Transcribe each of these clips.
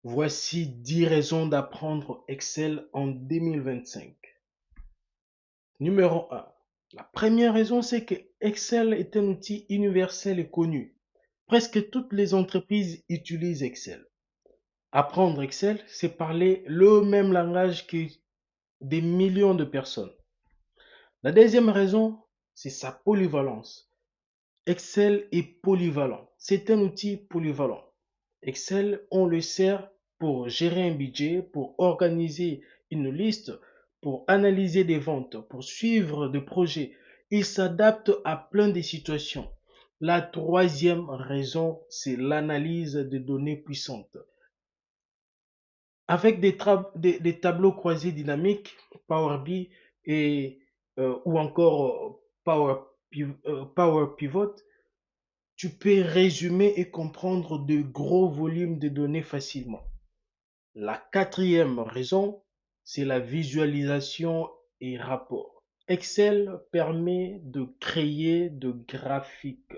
Voici 10 raisons d'apprendre Excel en 2025. Numéro 1. La première raison, c'est que Excel est un outil universel et connu. Presque toutes les entreprises utilisent Excel. Apprendre Excel, c'est parler le même langage que des millions de personnes. La deuxième raison, c'est sa polyvalence. Excel est polyvalent. C'est un outil polyvalent. Excel, on le sert pour gérer un budget, pour organiser une liste, pour analyser des ventes, pour suivre des projets. Il s'adapte à plein de situations. La troisième raison, c'est l'analyse de données puissantes. Avec des tableaux croisés dynamiques, Power BI ou encore Power Pivot, tu peux résumer et comprendre de gros volumes de données facilement. La quatrième raison, c'est la visualisation et rapport. Excel permet de créer de graphiques,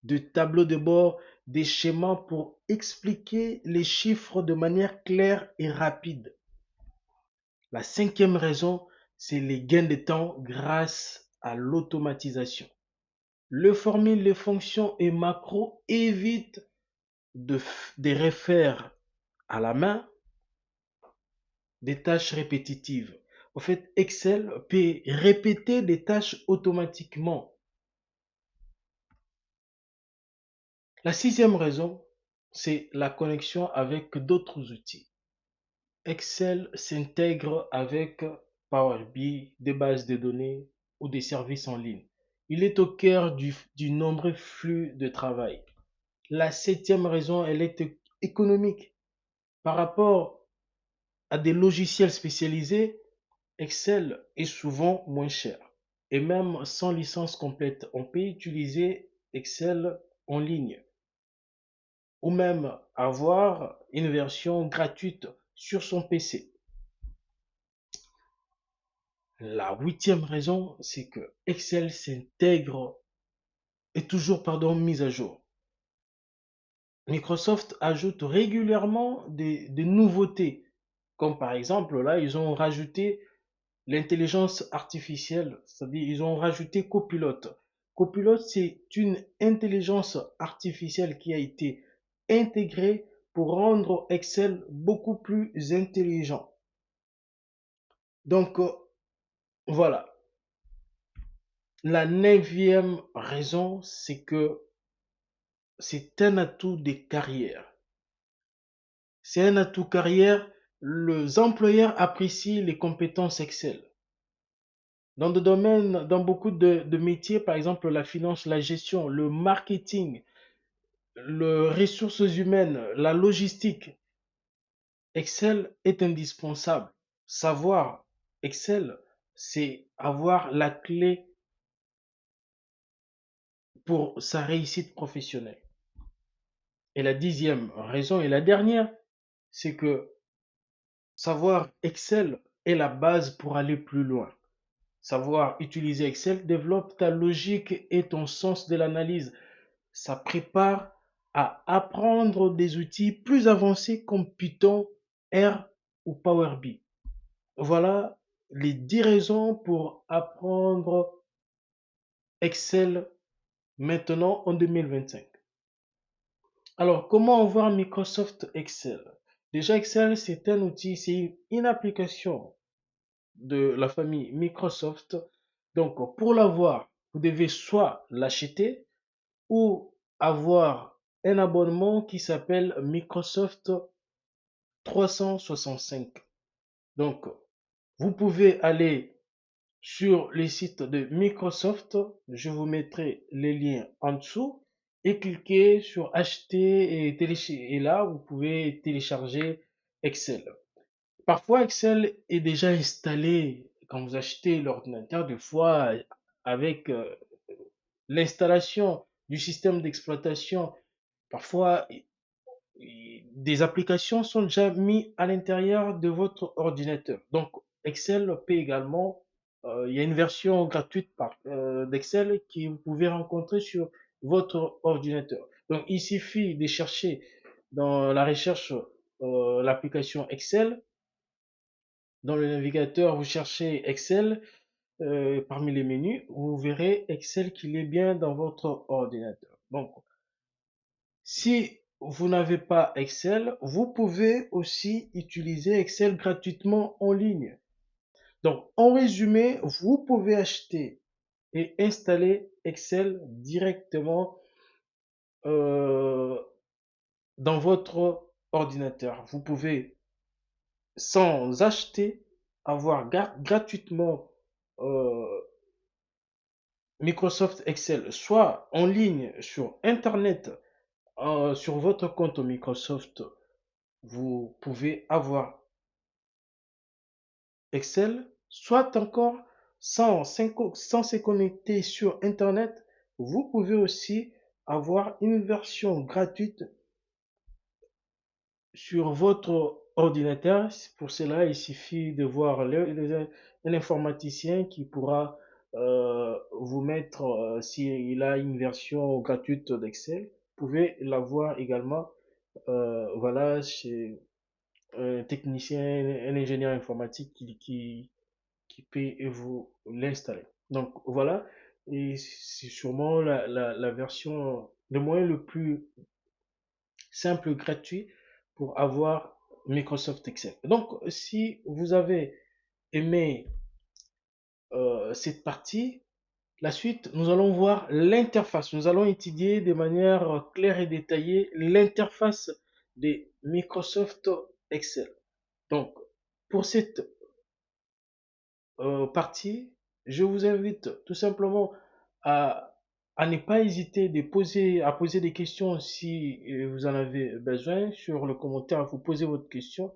de tableaux de bord, des schémas pour expliquer les chiffres de manière claire et rapide. La cinquième raison, c'est les gains de temps grâce à l'automatisation. Le formule, les fonctions et macros évitent de refaire à la main des tâches répétitives. En fait, Excel peut répéter des tâches automatiquement. La sixième raison, c'est la connexion avec d'autres outils. Excel s'intègre avec Power BI, des bases de données ou des services en ligne. Il est au cœur du nombreux flux de travail. La septième raison, elle est économique. Par rapport à des logiciels spécialisés, Excel est souvent moins cher. Et même sans licence complète, on peut utiliser Excel en ligne ou même avoir une version gratuite sur son PC. La huitième raison, c'est que Excel s'intègre est toujours mis à jour. Microsoft ajoute régulièrement des nouveautés, comme par exemple là, ils ont rajouté l'intelligence artificielle, c'est-à-dire ils ont rajouté Copilot. Copilot, c'est une intelligence artificielle qui a été intégrée pour rendre Excel beaucoup plus intelligent. Donc voilà. La neuvième raison, c'est que c'est un atout des carrières. C'est un atout carrière. Les employeurs apprécient les compétences Excel. Dans beaucoup de métiers, par exemple la finance, la gestion, le marketing, les ressources humaines, la logistique, Excel est indispensable. Savoir Excel, c'est avoir la clé pour sa réussite professionnelle. Et la dixième raison et la dernière, c'est que savoir Excel est la base pour aller plus loin. Savoir utiliser Excel développe ta logique et ton sens de l'analyse. Ça prépare à apprendre des outils plus avancés comme Python, R ou Power BI. Voilà les 10 raisons pour apprendre Excel maintenant en 2025. Alors, comment avoir Microsoft Excel? Déjà, Excel, c'est un outil, c'est une application de la famille Microsoft. Donc, pour l'avoir, vous devez soit l'acheter ou avoir un abonnement qui s'appelle Microsoft 365. Donc, vous pouvez aller sur les sites de Microsoft, je vous mettrai les liens en dessous et cliquez sur acheter et télécharger. Et là, vous pouvez télécharger Excel. Parfois, Excel est déjà installé quand vous achetez l'ordinateur, des fois avec l'installation du système d'exploitation. Parfois, des applications sont déjà mises à l'intérieur de votre ordinateur. Donc, Excel peut également, il y a une version gratuite d'Excel que vous pouvez rencontrer sur votre ordinateur. Donc, il suffit de chercher dans la recherche l'application Excel. Dans le navigateur, vous cherchez Excel. Parmi les menus, vous verrez Excel qu'il est bien dans votre ordinateur. Donc, si vous n'avez pas Excel, vous pouvez aussi utiliser Excel gratuitement en ligne. Donc, en résumé, vous pouvez acheter et installer Excel directement euh, dans votre ordinateur. Vous pouvez, sans acheter, avoir gratuitement euh, Microsoft Excel, soit en ligne sur Internet, sur votre compte Microsoft, vous pouvez avoir Excel, soit encore sans se connecter sur Internet, vous pouvez aussi avoir une version gratuite sur votre ordinateur. Pour cela, il suffit de voir un informaticien qui pourra vous mettre, s'il a une version gratuite d'Excel. Vous pouvez l'avoir également, voilà, chez un technicien, un ingénieur informatique qui peut vous l'installer. Donc voilà, et c'est sûrement la version, le moyen le plus simple, gratuit pour avoir Microsoft Excel. Donc si vous avez aimé cette partie, la suite, nous allons voir l'interface. Nous allons étudier de manière claire et détaillée l'interface de Microsoft Excel. Donc, pour cette partie, je vous invite tout simplement à, à ne pas hésiter à poser des questions si vous en avez besoin. Sur le commentaire, vous posez votre question.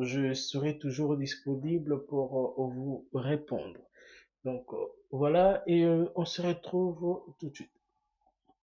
Je serai toujours disponible pour vous répondre. Donc voilà, et on se retrouve tout de suite.